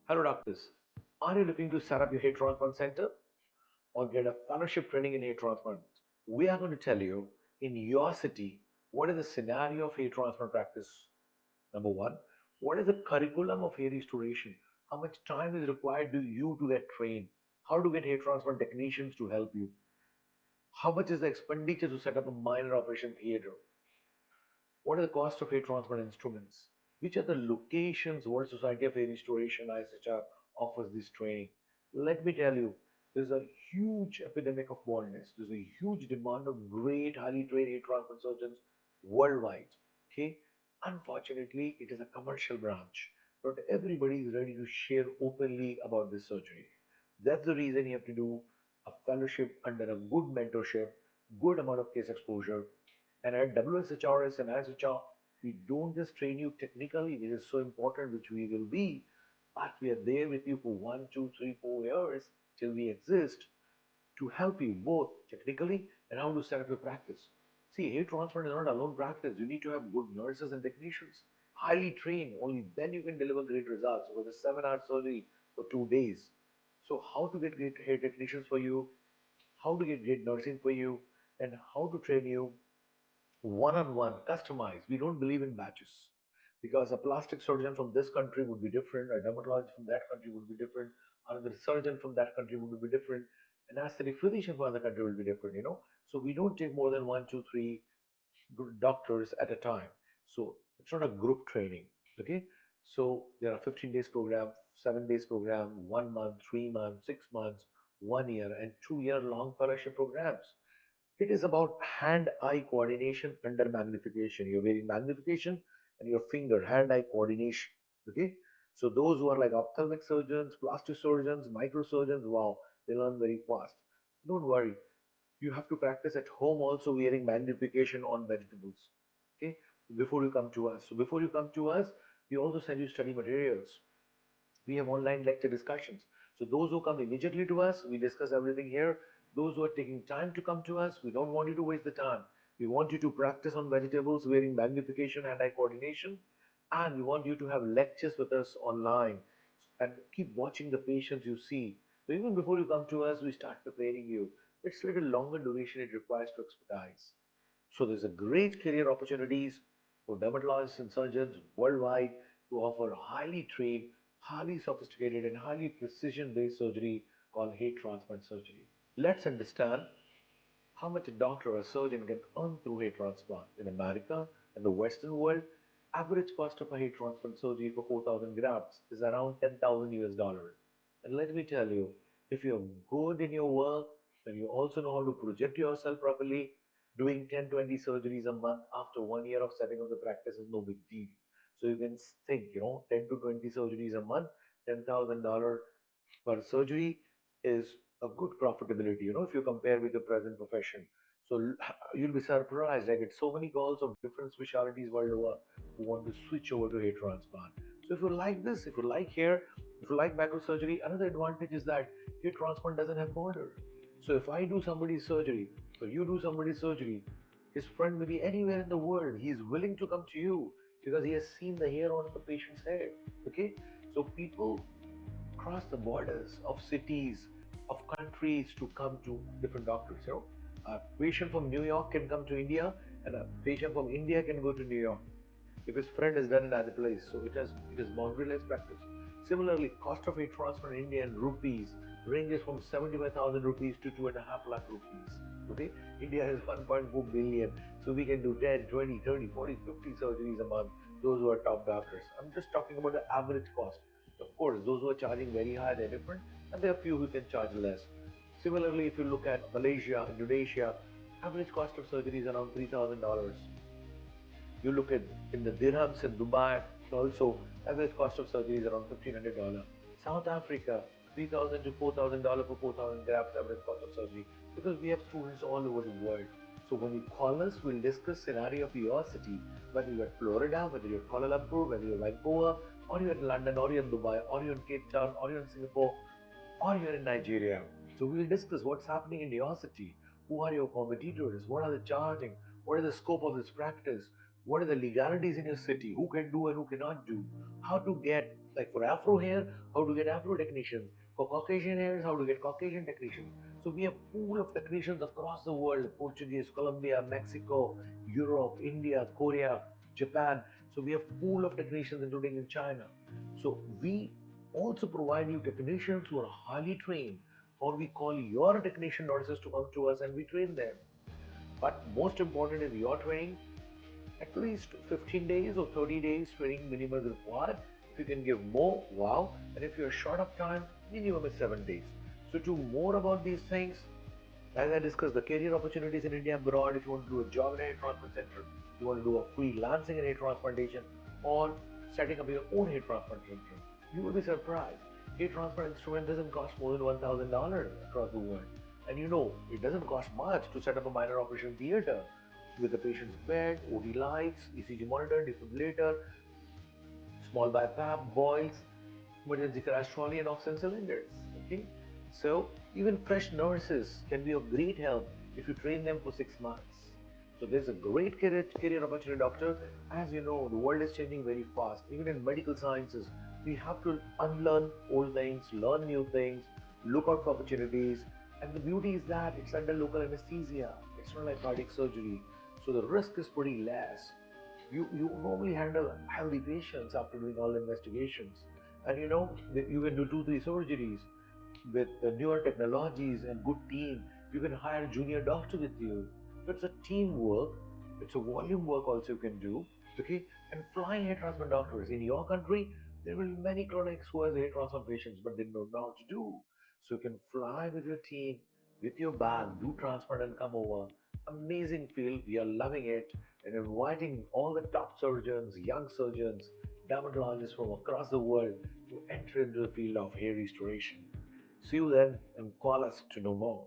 Hello, doctors. Are you looking to set up your hair transplant center or get a fellowship training in hair transplant? We are going to tell you in your city what is the scenario of hair transplant practice. Number one, what is the curriculum of hair restoration? How much time is required to you to get trained? How to get hair transplant technicians to help you? How much is the expenditure to set up a minor operation theater? What is the cost of hair transplant instruments? Which are the locations World Society of Hair Restoration ISHR offers this training? Let me tell you, there's a huge epidemic of baldness. There's a huge demand of great, highly trained hair transplant surgeons worldwide. Okay? Unfortunately, it is a commercial branch. Not everybody is ready to share openly about this surgery. That's the reason you have to do a fellowship under a good mentorship, good amount of case exposure, and at WSHRS and ISHR, we don't just train you technically, it is so important, which we will be, but we are there with you for 1, 2, 3, 4 years till we exist to help you both technically and how to set up your practice. See, hair transplant is not alone practice. You need to have good nurses and technicians, highly trained. Only then you can deliver great results with a 7-hour surgery for 2 days. So, how to get great hair technicians for you, how to get great nursing for you, and how to train you one-on-one, customized. We don't believe in batches because a plastic surgeon from this country would be different, a dermatologist from that country would be different, another surgeon from that country would be different, an aesthetic physician from another country will be different. So we don't take more than one, two, three doctors at a time. So it's not a group training. Okay. So there are 15 days program, 7 days program, 1 month, 3 months, 6 months, 1 year, and 2 year long fellowship programs. It is about hand-eye coordination under magnification. You're wearing magnification and your finger, hand-eye coordination. Okay? So those who are like ophthalmic surgeons, plastic surgeons, microsurgeons, wow, they learn very fast. Don't worry. You have to practice at home also wearing magnification on vegetables. Okay? Before you come to us. So before you come to us, we also send you study materials. We have online lecture discussions. So those who come immediately to us, we discuss everything here. Those who are taking time to come to us, we don't want you to waste the time. We want you to practice on vegetables wearing magnification and eye coordination. And we want you to have lectures with us online and keep watching the patients you see. So even before you come to us, we start preparing you. It's a little longer duration it requires to expertise. So there's a great career opportunities for dermatologists and surgeons worldwide to offer highly trained, highly sophisticated, and highly precision-based surgery called hair transplant surgery. Let's understand how much a doctor or a surgeon can earn through hair transplant. In America and the Western world, average cost of a hair transplant surgery for 4,000 grafts is around 10,000 US dollars. And let me tell you, if you're good in your work and you also know how to project yourself properly, doing 10, 20 surgeries a month after 1 year of setting up the practice is no big deal. So you can think, 10 to 20 surgeries a month, $10,000 per surgery is a good profitability, if you compare with the present profession. So you'll be surprised. I get so many calls of different specialties world over who want to switch over to hair transplant. So if you like this, if you like hair, if you like microsurgery, another advantage is that hair transplant doesn't have border. So if I do somebody's surgery, or you do somebody's surgery, his friend may be anywhere in the world. He is willing to come to you because he has seen the hair on the patient's head. Okay? So people cross the borders of cities, of countries to come to different doctors. A patient from New York can come to India, and a patient from India can go to New York if his friend is done in other place. So it is boundaryless practice. Similarly, cost of a transfer in Indian rupees ranges from 75,000 rupees to 2.5 lakh rupees. Okay, India has 1.4 billion, so we can do 10, 20, 30, 40, 50 surgeries a month. Those who are top doctors. I'm just talking about the average cost. Of course, those who are charging very high, they're different, and there are few who can charge less. Similarly, if you look at Malaysia, Indonesia, average cost of surgery is around $3,000. You look at in the dirhams in Dubai, also average cost of surgery is around $1,500. South Africa, $3,000 to $4,000 for 4,000 grafts average cost of surgery because we have students all over the world. So when you call us, we'll discuss scenario of your city, whether you're at Florida, whether you're at Kuala Lumpur, whether you're in Goa, or you're in London, or you're in Dubai, or you're in Cape Town, or you're in Singapore, or you're in Nigeria. So we'll discuss what's happening in your city. Who are your competitors? What are they charging? What is the scope of this practice? what are the legalities in your city, who can do and who cannot do, how to get, like for Afro hair, how to get Afro technicians, for Caucasian hairs, how to get Caucasian technicians. So we have pool of technicians across the world, Portuguese, Colombia, Mexico, Europe, India, Korea, Japan. So we have pool of technicians including in China. So we also provide you technicians who are highly trained, or we call your technician nurses to come to us and we train them. But most important is your training, at least 15 days or 30 days training minimum is required. If you can give more, wow. And if you're short of time, minimum is 7 days. So to more about these things, as I discussed, the career opportunities in India and abroad, if you want to do a job in a hair transplant center, you want to do a freelancing in hair transplantation, or setting up your own hair transplant center, you will be surprised. Hair transplant instrument doesn't cost more than $1,000 across the world. And you know, it doesn't cost much to set up a minor operation theater with the patient's bed, OD lights, ECG monitor, defibrillator, small BiPAP, boils, emergency crash trolley, and oxygen cylinders. Okay, so even fresh nurses can be of great help if you train them for 6 months. So there's a great career opportunity, doctor. As you know, the world is changing very fast. Even in medical sciences, we have to unlearn old things, learn new things, look out for opportunities. And the beauty is that it's under local anesthesia. It's not like cardiac surgery, so the risk is pretty less. You normally handle healthy patients after doing all the investigations, and you know that you can do 2 3 surgeries with the newer technologies and good team. You can hire junior doctor with you. So it's a teamwork, it's a volume work also you can do. Okay, and flying hair transplant doctors in your country, there will be many clinics who has hair transplant patients but they don't know how to do. So you can fly with your team, with your bag, do transplant and come over. Amazing field, we are loving it, and inviting all the top surgeons, young surgeons, dermatologists from across the world to enter into the field of hair restoration. See you then and call us to know more.